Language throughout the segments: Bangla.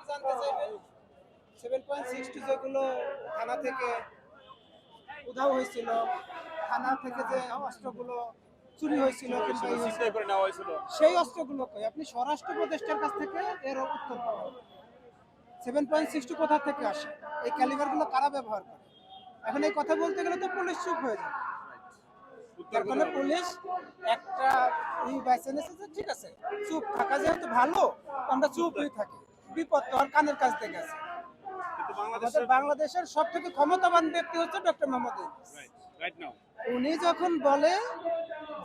জানতে চাইবেন 7.62 যেগুলো থানা থেকে উধাও হয়েছিল, থানা থেকে যে অস্ত্রগুলো চুরি হয়েছিল সেই অস্ত্রগুলো কই আপনি স্বরাষ্ট্র উপদেষ্টার কাছ থেকে এর উত্তর পাবেন। 7.62 কোথা থেকে আসে, এই ক্যালিবারগুলো কারা ব্যবহার করে? এখন এই কথা বলতে গেলে তো পুলিশ চুপ হয়ে যাবে। তার মানে পুলিশ একটা বেছে নিয়েছে যে ঠিক আছে, চুপ থাকা যেহেতু ভালো, আমরা চুপই থাকি, বিপদ তো আর কানের কাছ থেকে আছে। আমাদের বাংলাদেশের সব থেকে ক্ষমতাবান ব্যক্তি হচ্ছে ডক্টর মোহাম্মদ ইউনূস। উনি যখন বলে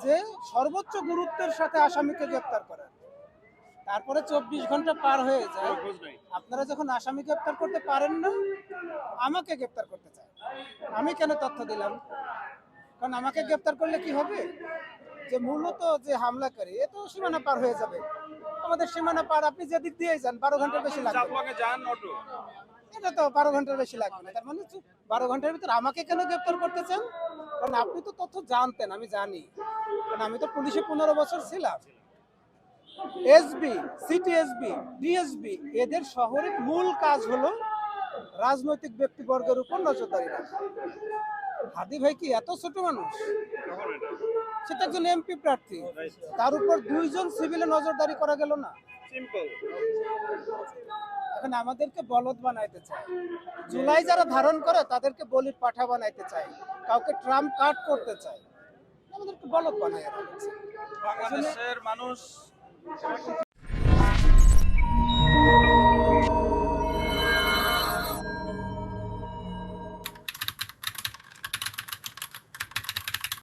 যে সর্বোচ্চ গুরুত্বের সাথে আসামিকে গ্রেপ্তার করেন, তারপরে 24 ঘন্টা পার হয়ে যায়, আপনারা যখন আসামি গ্রেপ্তার করতে পারেন না, আমাকে গ্রেপ্তার করতে চায়। আমি কেন তথ্য দিলাম? কারণ আমাকে গ্রেপ্তার করলে কি হবে, যে মূলত যে হামলাকারী এ তো সীমানা পার হয়ে যাবে। আমাদের সীমানা পার আপনি যেদিক দিয়ে যান 12 ঘন্টার বেশি লাগবে। এটা তো 12 ঘন্টার বেশি লাগবে না। তার মানে 12 ঘন্টার ভিতরে আমাকে কেন গ্রেপ্তার করতে চান? কারণ আপনি তো তথ্য জানতেন, আমি জানি, কারণ আমি তো পুলিশে 15 বছর ছিলাম। এসবি, সিটিএসবি, ডিএসবি এদের শহরের মূল কাজ হলো রাজনৈতিক ব্যক্তিবর্গের উপর নজরদারি রাখা। হাদি ভাই কি এত ছোট মানুষ? সেটা একজন এমপি প্রার্থী, তার উপর 2 জন সিভিলে নজরদারি করা গেল না। এখন আমাদেরকে বলদ বানাইতে চায়। জুলাই যারা ধারণ করে তাদেরকে বলির পাঠা বানাইতে চায়, কাউকে ট্রাম্প কার্ড করতে চায়, আমাদেরকে বলদ বানায় রাখছে। বাংলাদেশের মানুষ